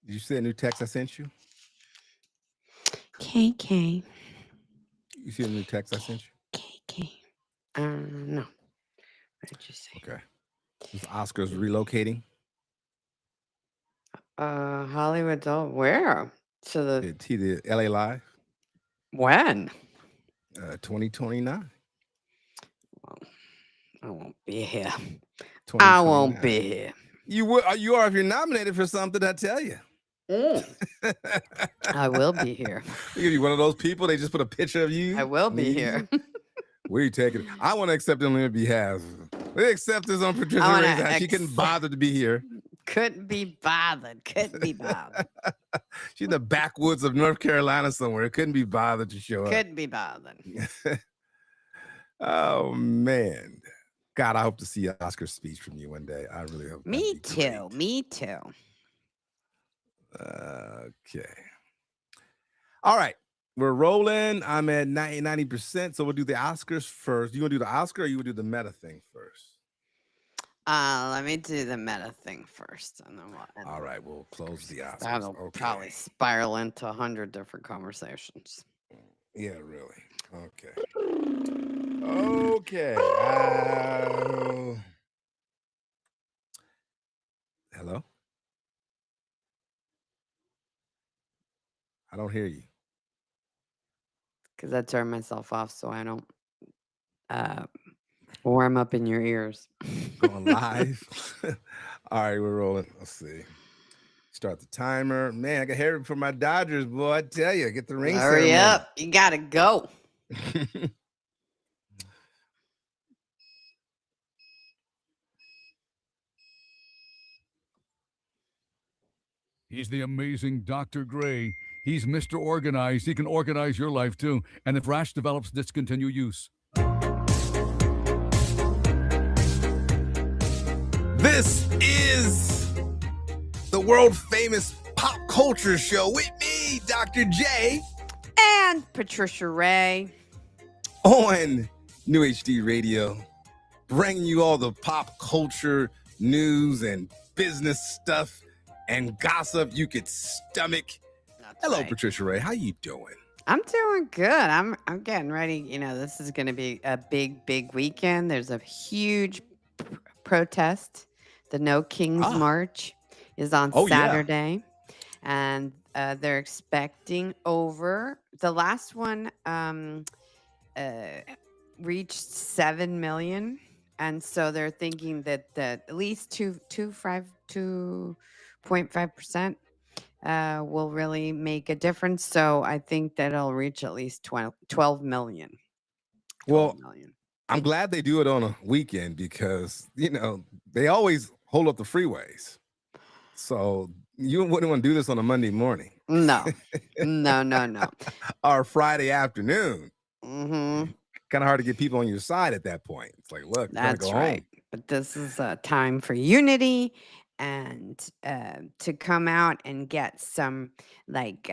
Did you see a new text I sent you? KK. You see a new text I sent you? KK. No. What did you say? Okay. This Oscar's relocating Hollywood Doll. Where? To the to the LA Live when? 2029. Well, I won't be here. I 2029. won't be here. You are if you're nominated for something, I tell you. I will be here. You're one of those people, they just put a picture of you. I will be here. Where you taking it? I want to accept it on their behalf. They accept this on Patricia Ray's house. She couldn't bother to be here. Couldn't be bothered. She's in the backwoods of North Carolina somewhere. Couldn't be bothered to show up. Couldn't be bothered. Oh, man. God, I hope to see an Oscar speech from you one day. I really hope. Me too. Okay. All right. We're rolling. I'm at 90%. So we'll do the Oscars first. You want to do the Oscar or you would do the meta thing first? Let me do the meta thing first. And then all right. We'll close the Oscars. That'll probably spiral into 100 different conversations. Yeah, really. Okay. Hello? I don't hear you. Because I turned myself off so I don't warm up in your ears. Going live. All right, we're rolling. Let's see. Start the timer. Man, I got hair from my Dodgers, boy. I tell you, get the ring. Hurry up. You got to go. He's the amazing Dr. Gray. He's Mr. Organized. He can organize your life, too. And if rash develops, discontinue use. This is the world-famous pop culture show with me, Dr. J. And Patricia Ray. On New HD Radio. Bringing you all the pop culture news and business stuff and gossip you could stomach. Hello, right. Patricia Ray. How you doing? I'm doing good. I'm getting ready. You know, this is going to be a big weekend. There's a huge protest. The No Kings March is on Saturday. Yeah. And they're expecting over. The last one reached 7 million. And so they're thinking that at least 2.5% will really make a difference. So I think that it'll reach at least 12 million. 12 million. I'm glad they do it on a weekend because, you know, they always hold up the freeways. So you wouldn't want to do this on a Monday morning. No. Or Friday afternoon. Mm-hmm. Kind of hard to get people on your side at that point. It's like, look, that's go right. home. But this is a time for unity and to come out and get some, like,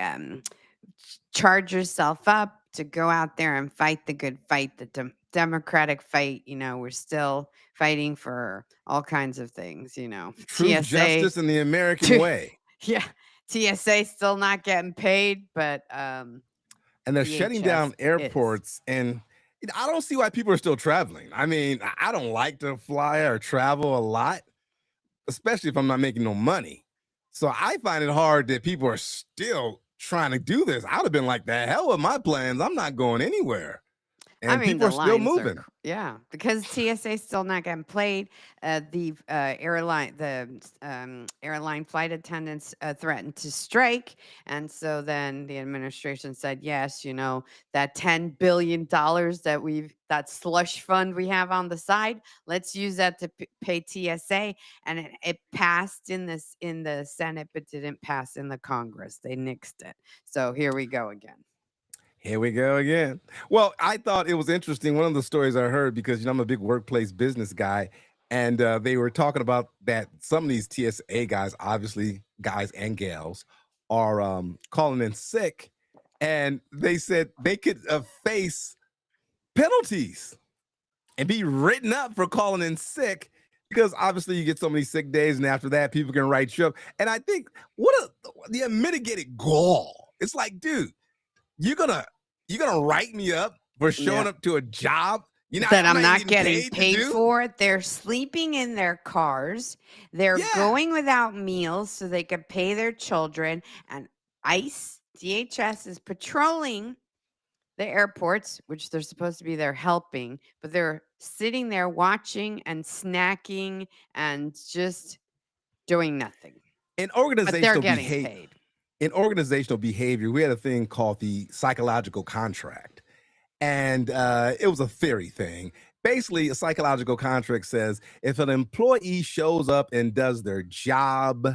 charge yourself up to go out there and fight the good fight, the democratic fight. You know, we're still fighting for all kinds of things, you know. Truth, justice, and the American way. Yeah. TSA still not getting paid, but and they're shutting down airports and I don't see why people are still traveling. I mean, I don't like to fly or travel a lot, especially if I'm not making no money. So I find it hard that people are still trying to do this. I would have been like, the hell with my plans. I'm not going anywhere. And I mean, people are still moving. Because TSA is still not getting paid. The airline flight attendants threatened to strike. And so then the administration said, yes, you know, that $10 billion that slush fund we have on the side, let's use that to pay TSA. And it passed in the Senate, but didn't pass in the Congress. They nixed it. So here we go again. Here we go again. Well, I thought it was interesting. One of the stories I heard, because, you know, I'm a big workplace business guy, and they were talking about that some of these TSA guys, obviously guys and gals, are calling in sick, and they said they could face penalties and be written up for calling in sick because obviously you get so many sick days, and after that, people can write you up. And I think the unmitigated gall. It's like, dude, you're gonna write me up for showing Yeah. up to a job That I'm I'm not not even getting to paid do? for. They're sleeping in their cars. They're Yeah. going without meals so they could pay their children. And ICE, DHS is patrolling the airports, which they're supposed to be there helping, but they're sitting there watching and snacking and just doing nothing. In But they're organizational getting behavior, paid. we had a thing called the psychological contract. And it was a theory thing. Basically, a psychological contract says if an employee shows up and does their job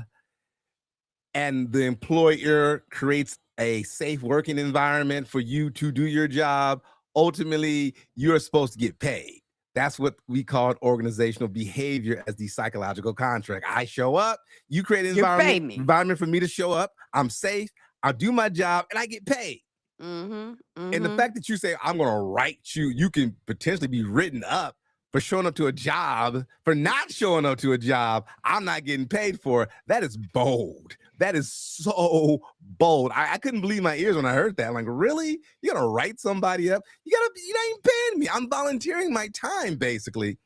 and the employer creates a safe working environment for you to do your job, ultimately, you're supposed to get paid. That's what we called organizational behavior as the psychological contract. I show up, you create an You pay me. environment for me to show up. I'm safe, I'll do my job, and I get paid. Mm-hmm. And the fact that you say, I'm going to write you, you can potentially be written up for showing up to a job, for not showing up to a job I'm not getting paid for. That is bold. That is so bold. I couldn't believe my ears when I heard that. I'm like, really? You're going to write somebody up? You're not even paying me. I'm volunteering my time, basically.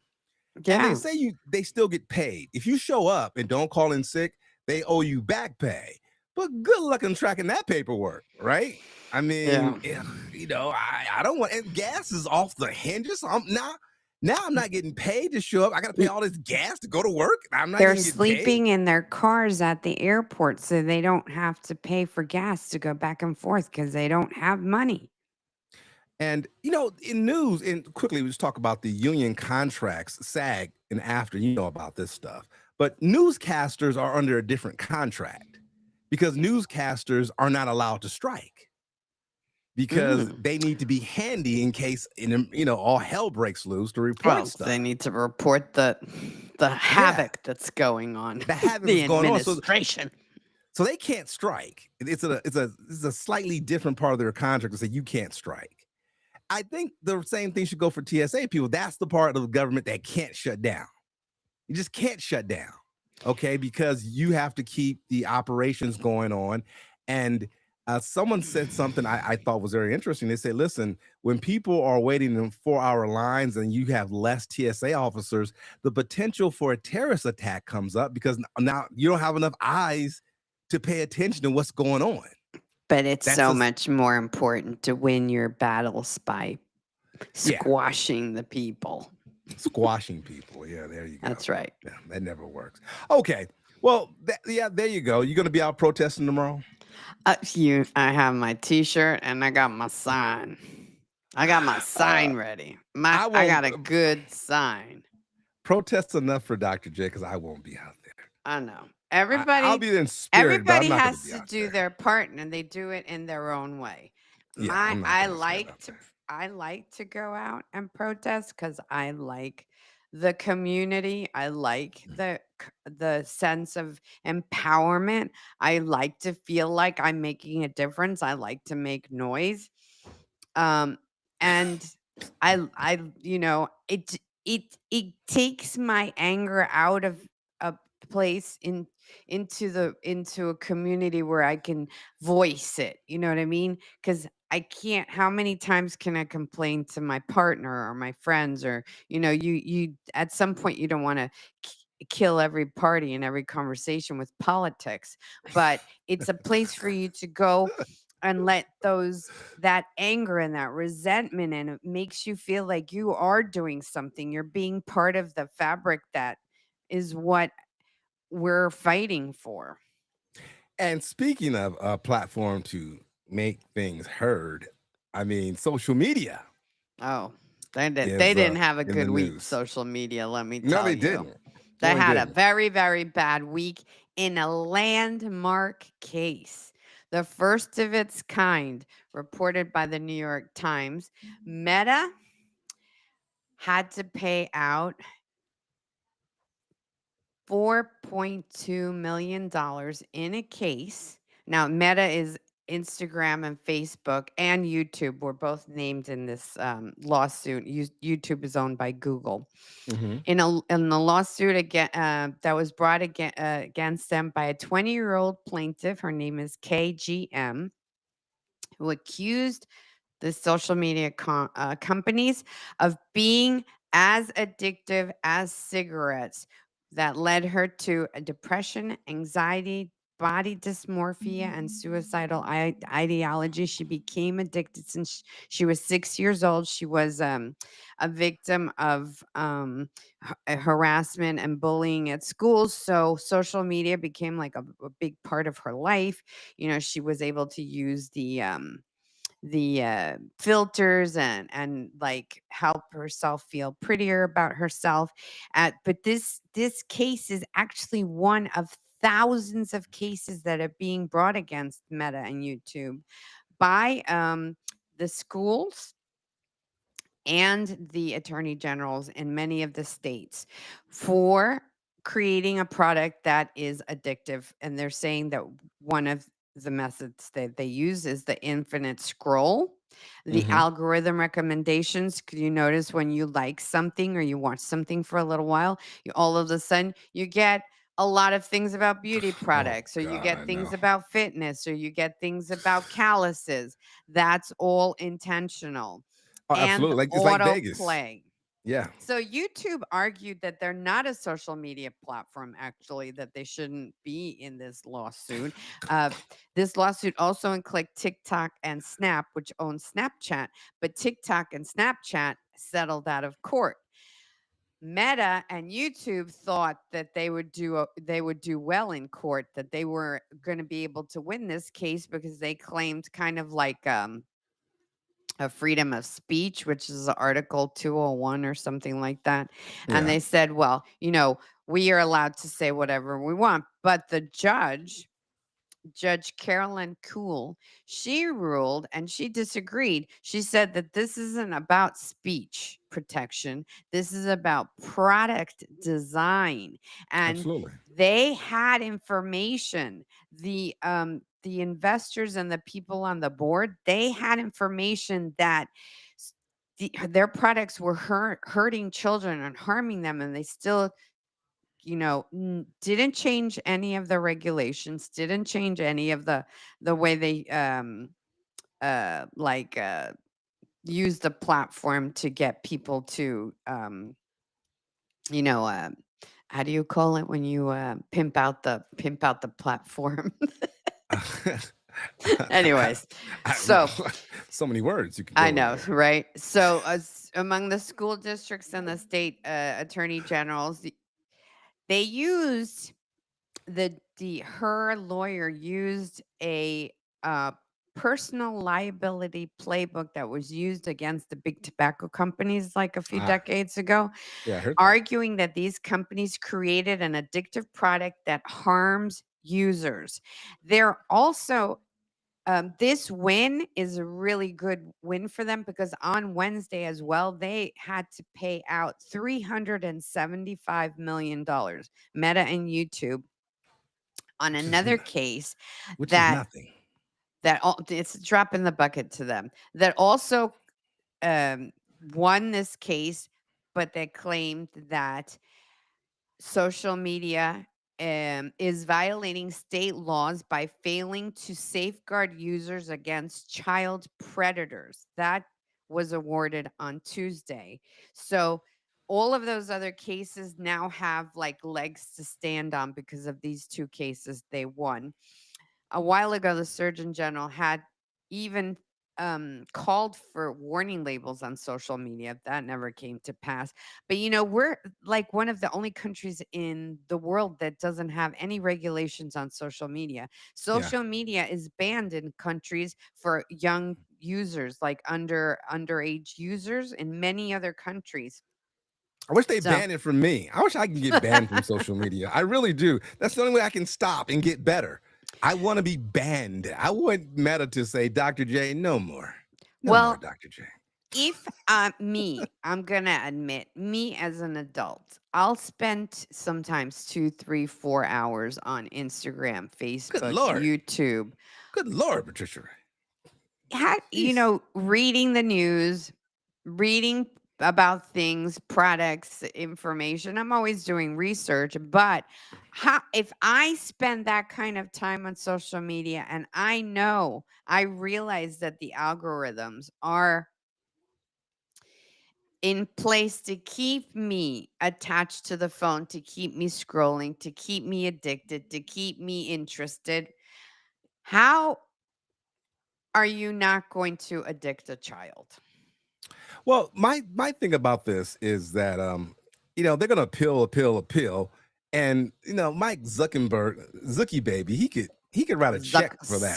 Yeah. And they say they still get paid. If you show up and don't call in sick, they owe you back pay. But good luck in tracking that paperwork, right? I mean, I don't want, and gas is off the hinges. So now I'm not getting paid to show up. I got to pay all this gas to go to work. I'm not They're getting sleeping paid. in their cars at the airport so they don't have to pay for gas to go back and forth because they don't have money. And, in news, and quickly, we just talk about the union contracts, SAG and AFTRA, about this stuff. But newscasters are under a different contract because newscasters are not allowed to strike because they need to be handy in case, all hell breaks loose to report stuff. They need to report the havoc that's going on. The havoc the that's going on. administration. So they can't strike. It's a slightly different part of their contract to say you can't strike. I think the same thing should go for TSA people. That's the part of the government that can't shut down. You just can't shut down, okay? Because you have to keep the operations going on. And someone said something I thought was very interesting. They said, listen, when people are waiting in 4-hour lines and you have less TSA officers, the potential for a terrorist attack comes up because now you don't have enough eyes to pay attention to what's going on. But it's much more important to win your battles by squashing the people. Squashing people. Yeah, there you go. That's right. Yeah, that never works. Okay. Well, there you go. You're going to be out protesting tomorrow? I have my T-shirt and I got my sign. I got my sign ready. I got a good sign. Protest enough for Dr. J because I won't be out there. I know. Everybody, I'll be there in spirit. Everybody has to do their part, and they do it in their own way. Yeah, I like to go out and protest because I like the community. I like the sense of empowerment. I like to feel like I'm making a difference. I like to make noise. And it takes my anger out of a place into a community where I can voice it. You know what I mean? Because I can't. How many times can I complain to my partner or my friends? Or you at some point you don't want to kill every party and every conversation with politics, but it's a place for you to go and let that anger and that resentment, and it makes you feel like you are doing something. You're being part of the fabric that is what we're fighting for. And speaking of a platform to make things heard, I mean, social media. Oh, they didn't have a good week, social media, let me tell you. No, they didn't. They had a very, very bad week in a landmark case. The first of its kind, reported by the New York Times. Meta had to pay out $4.2 million in a case. Now, Meta is Instagram and Facebook and YouTube were both named in this lawsuit. YouTube is owned by Google. Mm-hmm. In the lawsuit again that was brought against them by a 20-year-old plaintiff, her name is KGM, who accused the social media companies of being as addictive as cigarettes, that led her to a depression, anxiety, body dysmorphia, and suicidal ideology. She became addicted since she was 6 years old. She was a victim of harassment and bullying at school. So social media became like a big part of her life. You know, she was able to use the filters and like help herself feel prettier about herself. But this case is actually one of thousands of cases that are being brought against Meta and YouTube by the schools and the attorney generals in many of the states for creating a product that is addictive. And they're saying that one of the methods that they use is the infinite scroll, the Mm-hmm. algorithm recommendations. Could you notice when you like something or you watch something for a little while, all of a sudden you get a lot of things about beauty Oh products, or you God, I get know. things about fitness, or you get things about calluses. That's all intentional. Oh, And absolutely. Like it's like Vegas. autoplay. Yeah. So YouTube argued that they're not a social media platform, actually, that they shouldn't be in this lawsuit. This lawsuit also included TikTok and Snap, which owns Snapchat, but TikTok and Snapchat settled out of court. Meta and YouTube thought that they would do well in court, that they were going to be able to win this case because they claimed kind of like a freedom of speech, which is Article 201 or something like that. And Yeah. they said, well, you know, we are allowed to say whatever we want. But the Judge Carolyn Cool, she ruled and she disagreed. She said that this isn't about speech protection. This is about product design. And Absolutely. they had information. The investors and the people on the board, they had information that their products were hurting children and harming them, and they still didn't change any of the regulations, didn't change any of the way they use the platform to get people to how do you call it when you pimp out the platform? Anyways, I don't so know. So many words you could I go know, with there. right? So among the school districts and the state attorney generals, they used her lawyer used a personal liability playbook that was used against the big tobacco companies like a few Ah, decades ago, yeah, I heard that. arguing that these companies created an addictive product that harms users. They're also this win is a really good win for them because on Wednesday as well, they had to pay out $375 million, Meta and YouTube, on Which is another case which is that nothing. it's a drop in the bucket to them, that also um, won this case, but they claimed that social media is violating state laws by failing to safeguard users against child predators. That was awarded on Tuesday. So all of those other cases now have like legs to stand on because of these two cases they won. A while ago, the Surgeon General had even called for warning labels on social media. That never came to pass. But we're like one of the only countries in the world that doesn't have any regulations on social media. Yeah. Social media is banned in countries for young users, like underage users in many other countries. I wish they So banned it from me. I wish I can get banned from social media. I really do. That's the only way I can stop and get better. I want to be banned. I want Meta to say, Dr. J, no more. No more, well, Dr. J. if I'm gonna admit, me as an adult, I'll spend sometimes 2, 3, 4 hours on Instagram, Good Facebook, Lord. YouTube. Good Lord, Patricia. Reading the news, reading about things, products, information. I'm always doing research, but if I spend that kind of time on social media and I realize that the algorithms are in place to keep me attached to the phone, to keep me scrolling, to keep me addicted, to keep me interested, how are you not going to addict a child? Well, my thing about this is that they're gonna appeal, and Mike Zucky baby, he could write a check for that.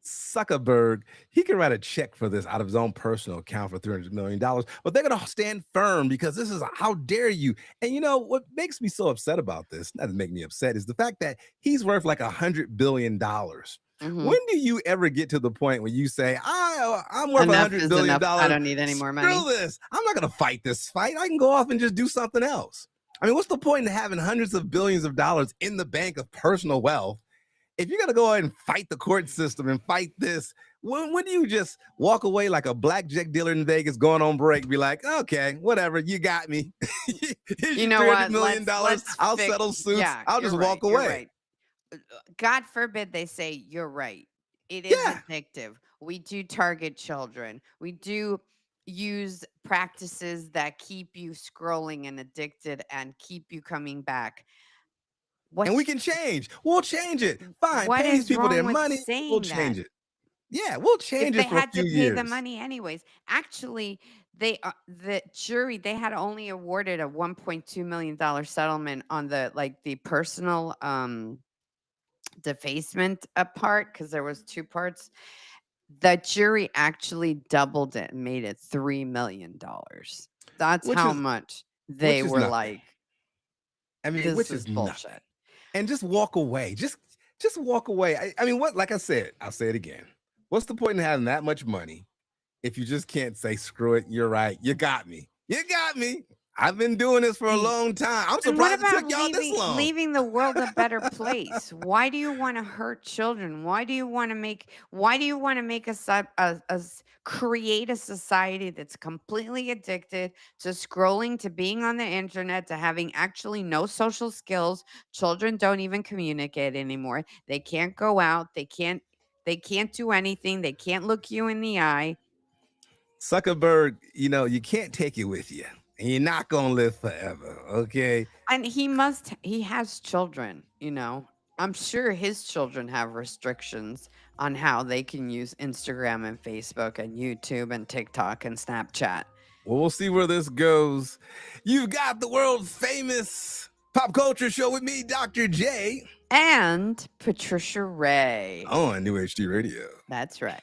Zuckerberg, he can write a check for this out of his own personal account for $300 million, but they're gonna stand firm because this is how dare you. And what makes me so upset about this, not to make me upset, is the fact that he's worth like $100 billion. When do you ever get to the point where you say, I'm worth $100 billion? I don't need any more money. Screw this. I'm not going to fight this fight. I can go off and just do something else. I mean, what's the point in having hundreds of billions of dollars in the bank of personal wealth if you're going to go ahead and fight the court system and fight this? When do you just walk away like a blackjack dealer in Vegas going on break, be like, okay, whatever, you got me. You know what? $300 million. I'll settle suits. Yeah, I'll just walk away. Right. God forbid they say you're right. It is addictive. We do target children. We do use practices that keep you scrolling and addicted and keep you coming back. And we can change. We'll change it. Fine. Pay these people their money. We'll change it. Yeah, we'll change it for a few years. They had to pay the money anyways. Actually, the jury, they had only awarded a $1.2 million settlement on the personal defacement part, because there was 2 parts. The jury actually doubled it and made it $3 million. That's how much they were like. I mean, which is bullshit. Nothing. And just walk away. Just walk away. I mean, what? Like I said, I'll say it again. What's the point in having that much money if you just can't say, screw it, you're right, you got me. You got me. I've been doing this for a long time. I'm surprised it took y'all this long. Leaving the world a better place. Why do you want to hurt children? Why do you want to make create a society that's completely addicted to scrolling, to being on the internet, to having actually no social skills? Children don't even communicate anymore. They can't go out. They can't do anything. They can't look you in the eye. Zuckerberg, you can't take it with you. And you're not going to live forever, okay? And he has children, I'm sure his children have restrictions on how they can use Instagram and Facebook and YouTube and TikTok and Snapchat. Well, we'll see where this goes. You've got the world famous Pop Culture Show with me, Dr. J. And Patricia Ray. On New HD Radio. That's right.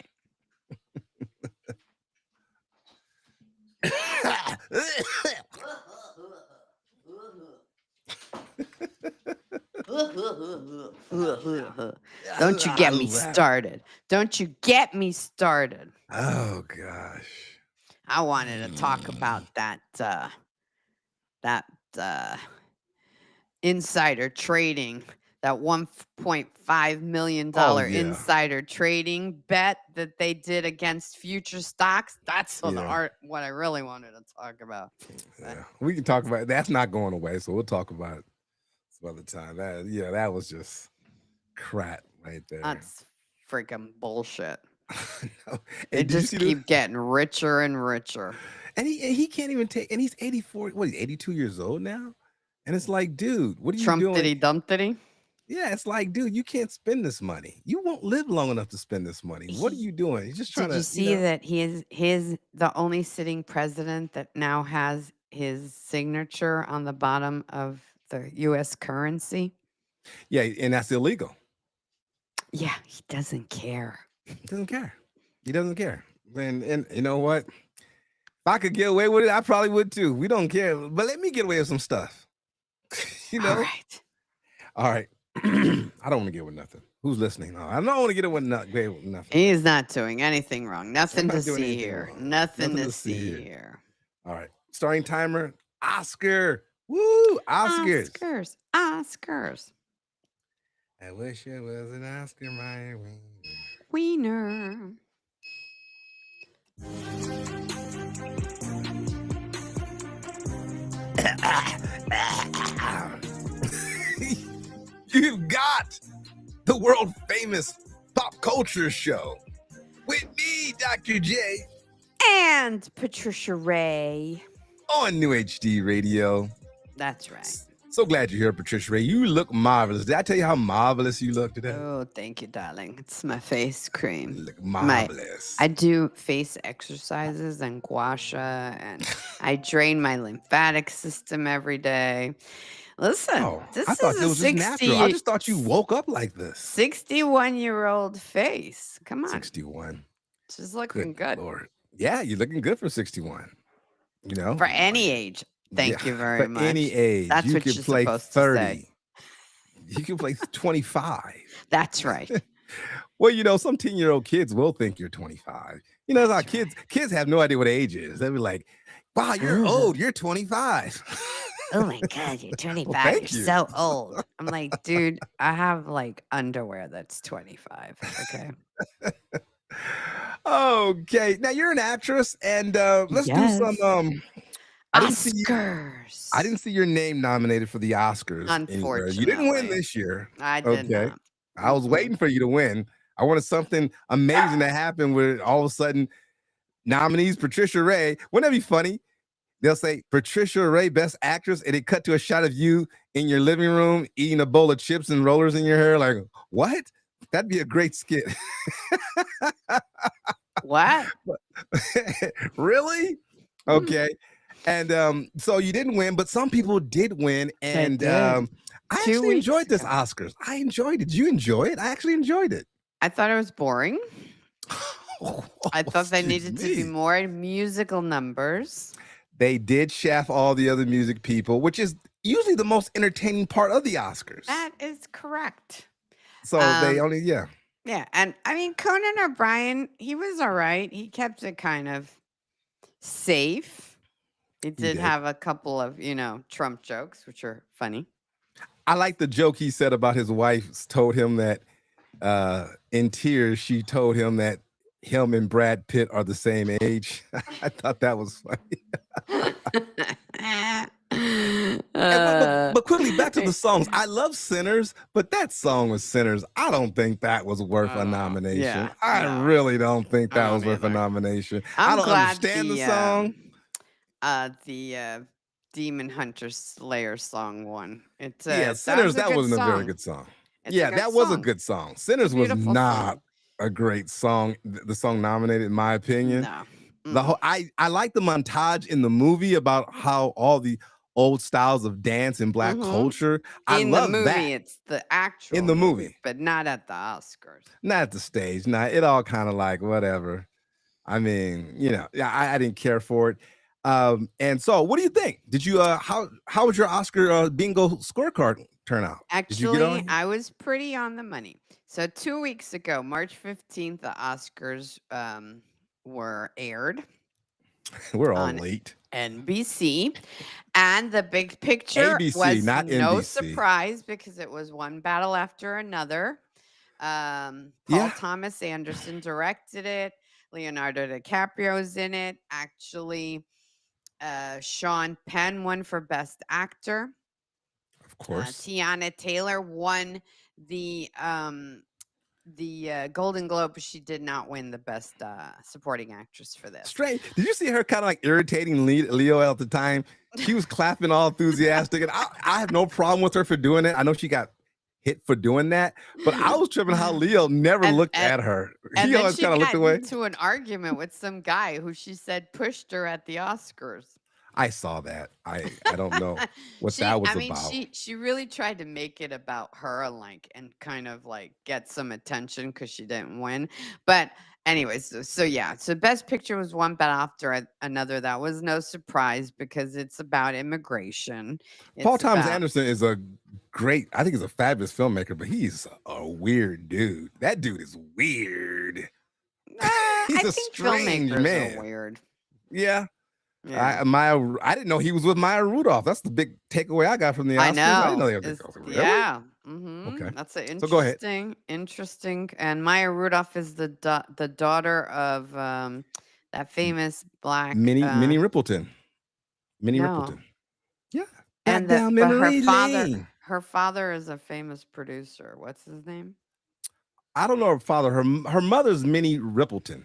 Don't you get me started. Don't you get me started. Oh gosh. I wanted to talk about that insider trading, that $1.5 million insider trading bet that they did against future stocks. That's what I really wanted to talk about. Yeah. We can talk about it. That's not going away, so we'll talk about it some other time. That was just crap right there. That's freaking bullshit. No. They just keep getting richer and richer. And he can't even take, and he's 84, he's 82 years old now? And it's like, dude, what are you doing? Trump-diddy-dump-diddy? Yeah, it's like, dude, you can't spend this money. You won't live long enough to spend this money. What are you doing? He's just trying to. Did you see that he is the only sitting president that now has his signature on the bottom of the U.S. currency? Yeah, and that's illegal. Yeah, he doesn't care. He doesn't care. He doesn't care. And you know what? If I could get away with it, I probably would too. We don't care. But let me get away with some stuff. All right. All right. I don't want to get with nothing. Who's listening? No, I don't want to get it with nothing. He's not doing anything wrong. Nothing to see here. Wrong. Nothing to see here. All right. Starting timer. Oscar. Woo! Oscars. I wish it was an Oscar, my wiener. You've got the world famous pop culture show with me, Dr. J. And Patricia Ray. On New HD Radio. That's right. So glad you're here, Patricia Ray. You look marvelous. Did I tell you how marvelous you look today? Oh, thank you, darling. It's my face cream. You look marvelous. I do face exercises and gua sha, and I drain my lymphatic system every day. Listen, this I thought is it was just natural. I just thought you woke up like this. 61-year-old face. Come on. 61. She's looking good. Lord. Yeah, you're looking good for 61. You know? For any age. Thank you very much. For any age. That's you what can you're play supposed 30. to say. You can play 25. That's right. Well, you know, some 10-year-old kids will think you're 25. You know, how kids have no idea what age is. They'll be like, wow, you're old. You're 25. Oh my God, you're 25. Well, you're so old. I'm like, dude, I have like underwear that's 25. Okay. Okay. Now you're an actress, and let's do some Oscars. I didn't see your name nominated for the Oscars. Unfortunately. You didn't win this year. I did not. I was waiting for you to win. I wanted something amazing to happen where all of a sudden nominees Patricia Ray. Wouldn't that be funny? They'll say Patricia Ray, Best Actress, and it cut to a shot of you in your living room eating a bowl of chips and rollers in your hair. Like, what? That'd be a great skit. What? Really? Okay. And so you didn't win, but some people did win. And I actually enjoyed this Oscars. I enjoyed it. Did you enjoy it? I actually enjoyed it. I thought it was boring. I thought they needed to be more musical numbers. They did shaft all the other music people, which is usually the most entertaining part of the Oscars. That is correct. So they only, Yeah. And I mean, Conan O'Brien, he was all right. He kept it kind of safe. He did have a couple of, Trump jokes, which are funny. I like the joke he said about his wife told him that in tears, she told him that him and Brad Pitt are the same age. I thought that was funny. But quickly, back to the songs. I love Sinners, but that song was Sinners. I don't think that was worth a nomination. Yeah, I really don't think that was worth a nomination. I don't understand the song. The Demon Hunter Slayer song won. Sinners, that wasn't a very good song. That was a good song. Sinners was not a great song. The song nominated, in my opinion. No. The whole I like the montage in the movie about how all the old styles of dance and Black culture. I love the movie, that. It's the actual in the movie, but not at the Oscars. Not at the stage. It all kind of like whatever. I mean, I didn't care for it. And so, what do you think? Did you how was your Oscar bingo scorecard turn out? Actually, I was pretty on the money. So 2 weeks ago, March 15th, the Oscars were aired. We're all late. NBC, and the big picture ABC, was not no NBC. surprise because it was one battle after another. Paul Thomas Anderson directed it. Leonardo DiCaprio's in it. Actually, Sean Penn won for Best Actor. Of course. Tiana Taylor won the Golden Globe, but she did not win the Best Supporting Actress for this. Strange. Did you see her kind of like irritating Leo at the time? She was clapping all enthusiastic, and I have no problem with her for doing it. I know she got hit for doing that, but I was tripping how Leo never looked at her. He always kind of looked away. Into an argument with some guy who she said pushed her at the Oscars. I saw that. I don't know what that was about. She really tried to make it about her, and kind of like get some attention because she didn't win. But Anyways, so yeah, so Best Picture was one, but after another, that was no surprise because it's about immigration. Paul It's Thomas about Anderson is a great, I think he's a fabulous filmmaker, but he's a weird dude. That dude is weird. He's I a think strange filmmakers man. are weird. Yeah. Yeah. I didn't know he was with Maya Rudolph. That's the big takeaway I got from the Oscars. I know. didn't know they were really? Yeah. Okay. That's an So go ahead. interesting. And Maya Rudolph is the daughter of that famous black Minnie Rippleton. Minnie no. Rippleton. Yeah. And down but memory lane. her father is a famous producer. What's his name? I don't know her father. Her mother's Minnie Rippleton.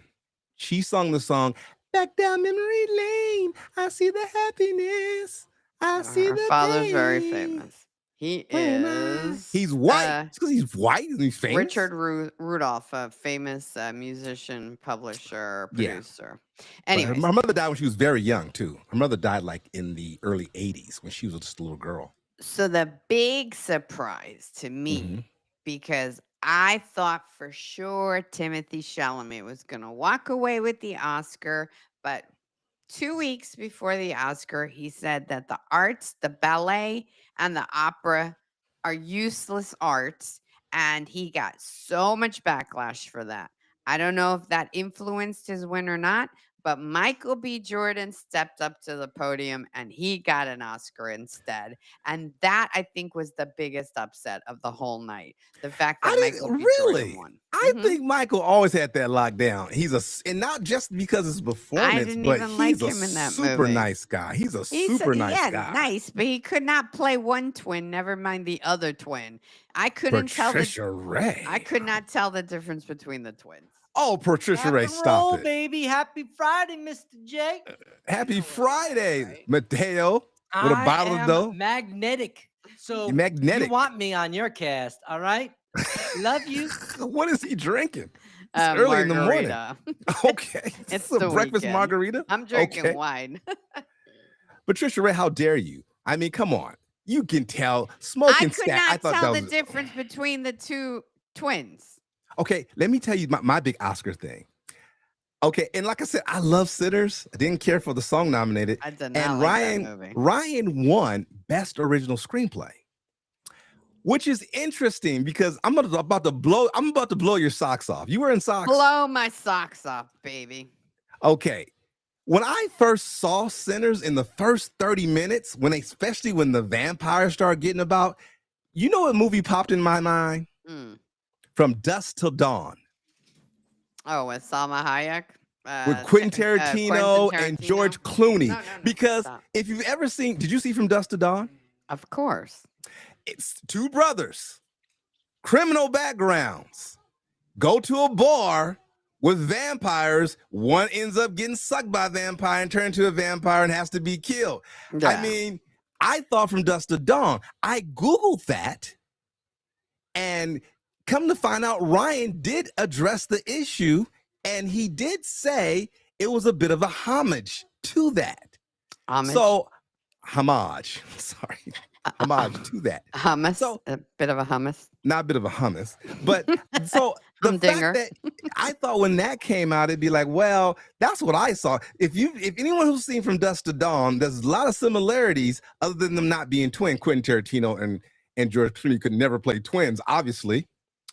She sung the song "Back Down Memory Lane." I see the happiness. I see the father's pain. very famous. He is. He's white. It's because he's white and he's famous. Richard Rudolph, a famous musician, publisher, producer. Anyway, her mother died when she was very young too. Her mother died like in the early 80s when she was just a little girl. So the big surprise to me, because I thought for sure Timothée Chalamet was going to walk away with the Oscar, but 2 weeks before the Oscar, he said that the arts, the ballet and the opera are useless arts, and he got so much backlash for that. I don't know if that influenced his win or not, but Michael B. Jordan stepped up to the podium and he got an Oscar instead. And that, I think, was the biggest upset of the whole night. The fact that Michael B. Jordan won. I think Michael always had that locked down. And not just because it's performance, but he's a super nice guy. He's a super nice guy. Nice, but he could not play one twin, never mind the other twin. I couldn't tell Patricia Ray. I could not tell the difference between the twins. Oh, Patricia Ray, stop it. Baby. Happy Friday, Mr. J. Happy Friday, Mateo. With a bottle of dough. Magnetic. So magnetic. You want me on your cast, all right? Love you. What is he drinking? It's early in the morning. Okay. It's a breakfast weekend. margarita? I'm drinking wine. Patricia Ray, how dare you? I mean, come on. You can tell. Smoking stack. I could not tell the difference between the two twins. Okay, let me tell you my big Oscar thing. Okay, and like I said, I love Sinners. I didn't care for the song nominated. I did not and like that movie. Ryan won Best Original Screenplay, which is interesting because I'm about to blow your socks off. You wearing socks? Blow my socks off, baby. Okay. When I first saw Sinners in the first 30 minutes, especially when the vampires started getting about, you know what movie popped in my mind? From Dusk Till Dawn. Oh, with Salma Hayek? With Quentin Tarantino and George Clooney. No, because if you've ever seen, did you see From Dusk to Dawn? Of course. It's two brothers, criminal backgrounds, go to a bar with vampires. One ends up getting sucked by a vampire and turned into a vampire and has to be killed. Yeah. I mean, I thought From Dusk to Dawn. I Googled that, and come to find out, Ryan did address the issue, and he did say it was a bit of a homage to that. Homage? Sorry. Homage to that. Hummus? So, a bit of a hummus? Not a bit of a hummus. But so the fact that I thought when that came out, it'd be like, well, that's what I saw. If anyone who's seen From Dusk to Dawn, there's a lot of similarities other than them not being twin. Quentin Tarantino and George Clooney could never play twins, obviously.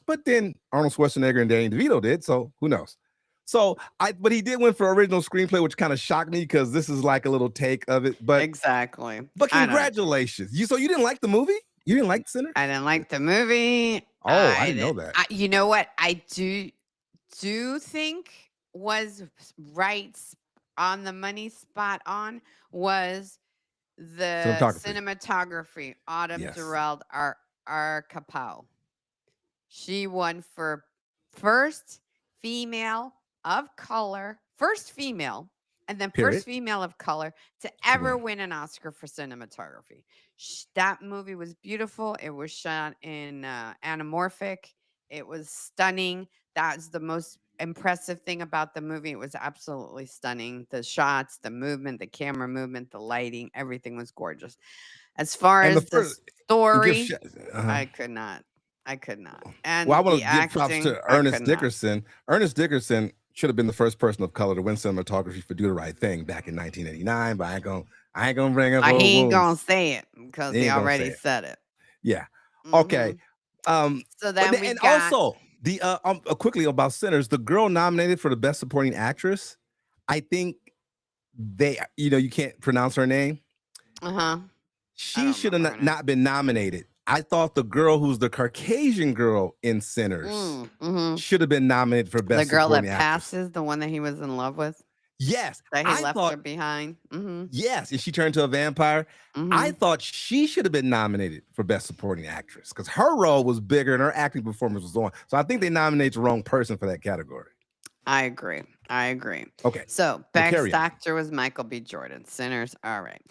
But then Arnold Schwarzenegger and Danny DeVito did, so who knows? So but he did win for original screenplay, which kind of shocked me because this is like a little take of it. But exactly. But congratulations! So you didn't like the movie? You didn't like Sinner? I didn't like the movie. Oh, I didn't know that. You know what? I do think was right on the money, spot on, was the cinematography. Autumn Durrell Arkapow. She won for first female of color, first female, and then first female of color to ever win an Oscar for cinematography. That movie was beautiful. It was shot in anamorphic. It was stunning. That's the most impressive thing about the movie. It was absolutely stunning. The shots, the movement, the camera movement, the lighting, everything was gorgeous. As far as the story, I could not. And I want to give props to Ernest Dickerson. Ernest Dickerson should have been the first person of color to win cinematography for Do the Right Thing back in 1989. But I ain't gonna bring up old He ain't gonna wounds. say it because He he ain't gonna say already it. said it. Yeah. Mhm. Okay. So then we and got also the quickly about Sinners, the girl nominated for the Best Supporting Actress. I think you can't pronounce her name. She should have not been nominated. I thought the girl who's the Caucasian girl in Sinners should have been nominated for Best the girl that Supporting Actress. passes, the one that he was in love with, Yes, that he I left thought her behind. yes, if she turned into a vampire, I thought she should have been nominated for Best Supporting Actress because her role was bigger and her acting performance was on. So I think they nominated the wrong person for that category. I agree. Okay. So carry best on. actor was Michael B. Jordan. Sinners. All right.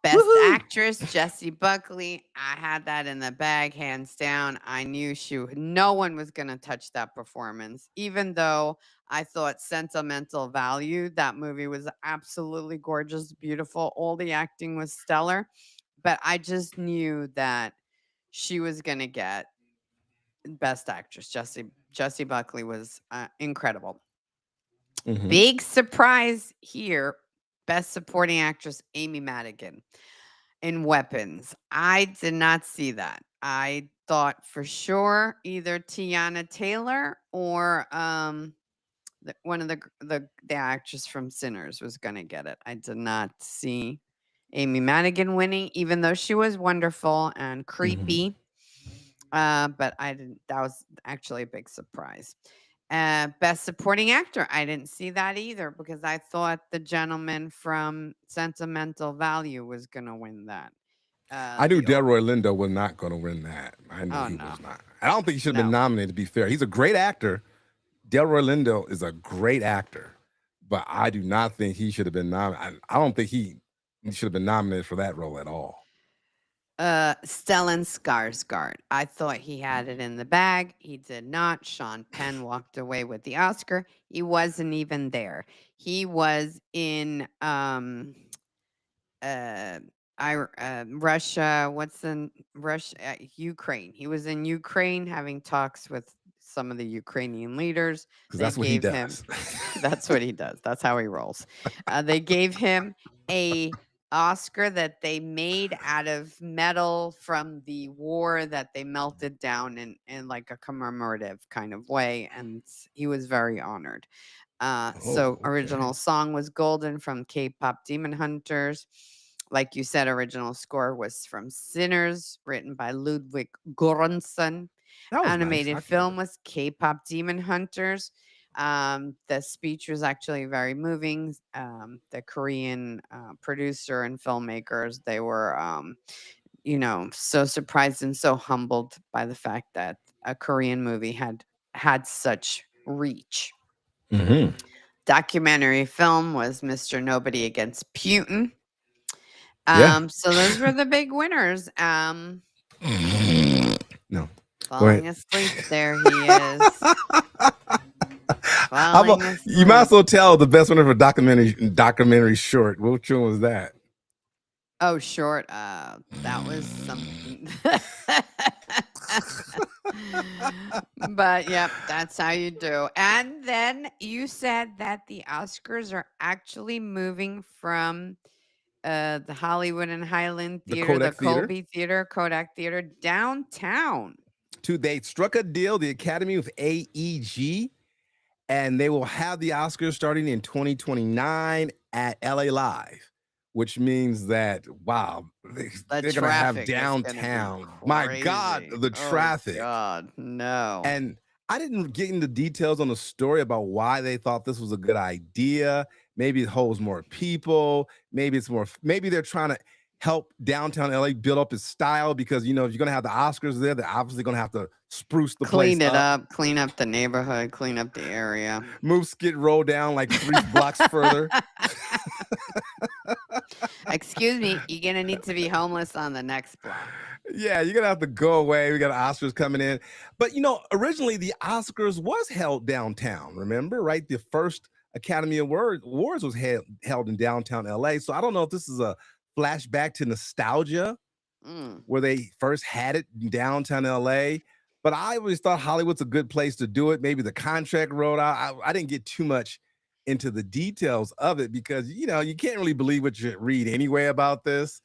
Best actress, Jessie Buckley. I had that in the bag, hands down. I knew no one was going to touch that performance, even though I thought Sentimental Value, that movie was absolutely gorgeous, beautiful. All the acting was stellar, but I just knew that she was going to get best actress. Jessie Buckley was incredible. Big surprise here. Best supporting actress, Amy Madigan in Weapons. I did not see that. I thought for sure either Tiana Taylor or one of the actress from Sinners was going to get it. I did not see Amy Madigan winning, even though she was wonderful and creepy. But I didn't. That was actually a big surprise. Best supporting actor. I didn't see that either because I thought the gentleman from Sentimental Value was going to win that. I knew Delroy Lindo was not going to win that. I knew he was not. I don't think he should have been nominated, to be fair. He's a great actor. Delroy Lindo is a great actor, but I do not think he should have been nominated. I don't think he should have been nominated for that role at all. Stellan Skarsgård. I thought he had it in the bag. He did not. Sean Penn walked away with the Oscar. He wasn't even there. He was in Russia. Ukraine. He was in Ukraine having talks with some of the Ukrainian leaders. Because that's what he does. That's what he does. That's how he rolls. They gave him a Oscar that they made out of metal from the war that they melted down in like a commemorative kind of way, and he was very honored. Original song was Golden from K-pop Demon Hunters. Like you said, original score was from Sinners, written by Ludwig Göransson. Animated film was K-pop Demon Hunters. The speech was actually very moving. The Korean producer and filmmakers, they were, so surprised and so humbled by the fact that a Korean movie had such reach. Documentary film was Mr. Nobody Against Putin. So those were the big winners. No. Falling asleep. There he is. You might as well tell the best winner for documentary short. Which one was that? Oh, short. That was something. But yeah, that's how you do. And then you said that the Oscars are actually moving from the Hollywood and Highland Theater, the Colby Theater, Kodak Theater, downtown. They struck a deal, the Academy with AEG, and they will have the Oscars starting in 2029 at LA Live, which means that, wow, they're going to have downtown. My God, the traffic. God, no. And I didn't get into details on the story about why they thought this was a good idea. Maybe it holds more people. Maybe they're trying to help downtown LA build up its style because, if you're going to have the Oscars there, they're obviously going to have to spruce the place up. Clean up the neighborhood, clean up the area. Move Skid Row down like 3 blocks further. Excuse me, you're going to need to be homeless on the next block. Yeah, you're going to have to go away. We got Oscars coming in. But, originally the Oscars was held downtown, remember, right? The first Academy Awards was held in downtown LA. So I don't know if this is a flashback to nostalgia where they first had it in downtown LA. but I always thought Hollywood's a good place to do it. Maybe the contract rolled out. I didn't get too much into the details of it because you can't really believe what you read anyway about this.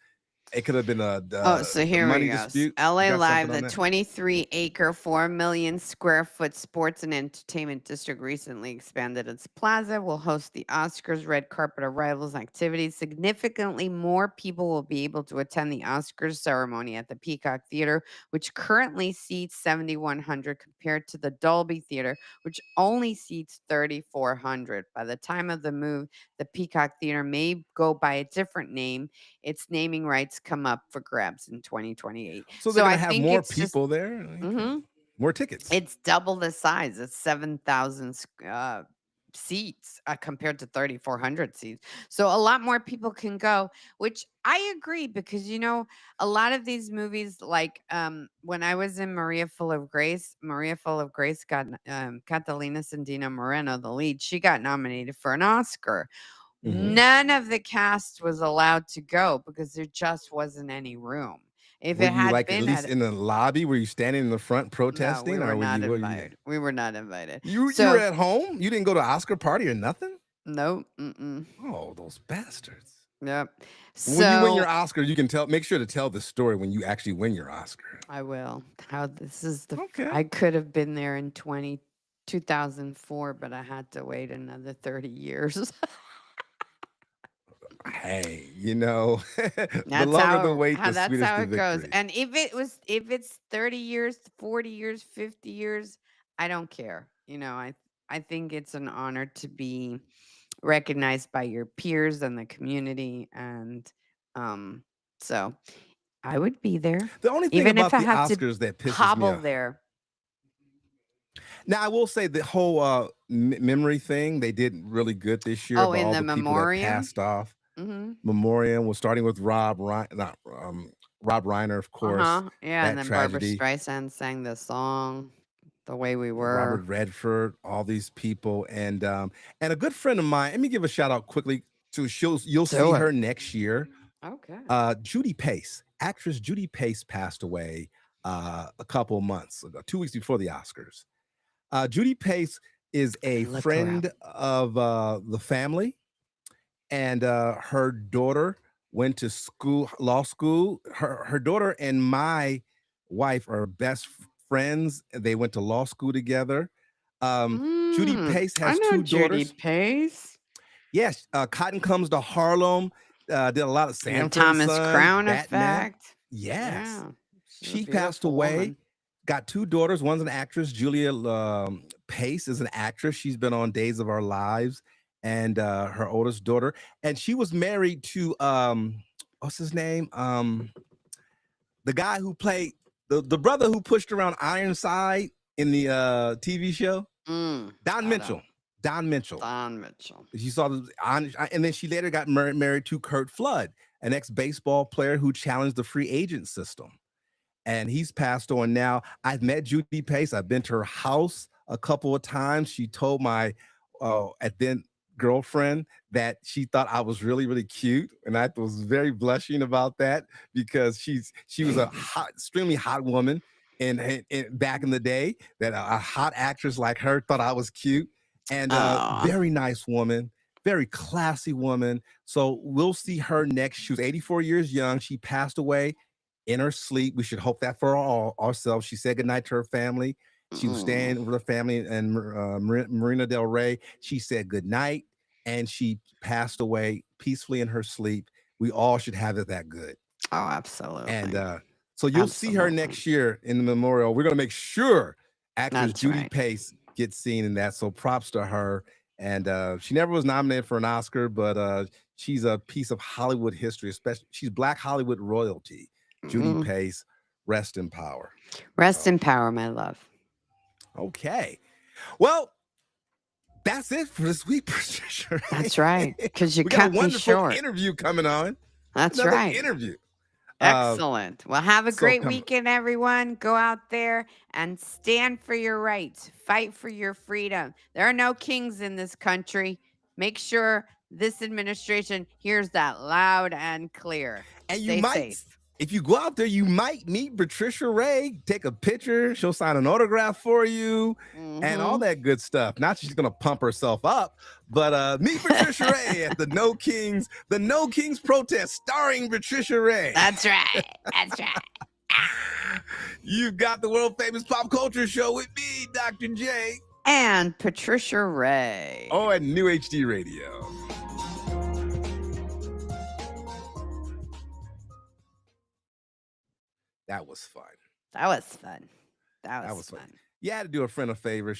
It could have been So the here we money go. dispute. LA You got Live, something on the that? 23-acre, 4 million square foot sports and entertainment district recently expanded its plaza, will host the Oscars red carpet arrivals and activities. Significantly more people will be able to attend the Oscars ceremony at the Peacock Theater, which currently seats 7,100 compared to the Dolby Theater, which only seats 3,400. By the time of the move, the Peacock Theater may go by a different name. Its naming rights come up for grabs in 2028. So they're gonna I have think more it's just people there. Okay. More tickets. it's double the size. It's 7,000 seats compared to 3,400 seats. So a lot more people can go, which I agree because a lot of these movies, like when I was in Maria Full of Grace got Catalina Sandino Moreno, the lead. She got nominated for an Oscar. None of the cast was allowed to go because there just wasn't any room. If Were it you had like at been least at in the lobby? Were you standing in the front no, protesting, we or were were not you? What were you? invited. We were not invited. You were So at home. You didn't go to Oscar party or nothing. no, mm-mm, Oh, those bastards! yep. When you win your So Oscar, you can make sure to tell the story when you actually win your Oscar. I will. How this is Okay. I could have been there in 2004, but I had to wait another 30 years. Hey, the That's longer the wait, the that's sweetest how the it goes. victory. And if it's 30 years, 40 years, 50 years, I don't care. I think it's an honor to be recognized by your peers and the community, and so I would be there The only thing even if about I the had to Oscars that pisses me hobble off. there. Now, I will say the whole memory thing, they did really good this year Oh, about in all the the people that memoriam. passed off. Mm-hmm. Memoriam was starting with Rob Reiner, of course. Yeah, and That then Barbara tragedy. Streisand sang the song "The Way We Robert Were." Redford, all these people, and a good friend of mine. Let me give a shout out quickly to you'll see Do it. her next year. Okay. Judy Pace, actress Judy Pace, passed away a couple months ago, 2 weeks before the Oscars. Judy Pace is a Look her up. friend of the family, and her daughter went to law school. Her daughter and my wife are best friends. They went to law school together. Judy Pace I has know 2 Judy daughters. Pace. Yes, Cotton Comes to Harlem. Did a lot of The Sanford and Thomas Son, Crown Batman. Effect. Yes. Yeah. She's a She passed beautiful away. woman. Got 2 daughters. One's an actress. Julia Pace is an actress. She's been on Days of Our Lives, and her oldest daughter. And she was married to what's his name? The guy who played the brother who pushed around Ironside in the TV show. Don Mitchell. Don Mitchell. Don Mitchell. She saw and then she later got married to Curt Flood, an ex-baseball player who challenged the free agent system. And he's passed on now. I've met Judy Pace. I've been to her house a couple of times. She told my then girlfriend that she thought I was really, really cute. And I was very blushing about that because she was a extremely hot woman and back in the day, that a hot actress like her thought I was cute. And very nice woman, very classy woman. So we'll see her next. She was 84 years young. She passed away in her sleep. We should hope that for ourselves. She said goodnight to her family. She was staying with her family in Marina Del Rey. She said goodnight, and she passed away peacefully in her sleep. We all should have it that good. Oh, absolutely. And so you'll see her next year in the memorial. We're going to make sure actress Judy Pace gets seen in that. So props to her. And she never was nominated for an Oscar, but she's a piece of Hollywood history, especially she's Black Hollywood royalty. Judy Pace, rest in power. Rest in power, my love. Okay. Well, that's it for this week, Patricia. That's right. Because you got cut a me wonderful short. interview coming on. That's Another right. interview. Excellent. Well, have a great come- weekend, everyone. Go out there and stand for your rights. Fight for your freedom. There are no kings in this country. Make sure this administration hears that loud and clear. And Stay safe. if you go out there, you might meet Patricia Ray, take a picture, she'll sign an autograph for you, and all that good stuff. Not she's gonna pump herself up, but meet Patricia Ray at the No Kings protest starring Patricia Ray. That's right. That's right. You've got the world famous pop culture show with me, Dr. J. And Patricia Ray. Oh, at New HD Radio. That was fun. That was fun. That was fun. You had to do a friend a favor.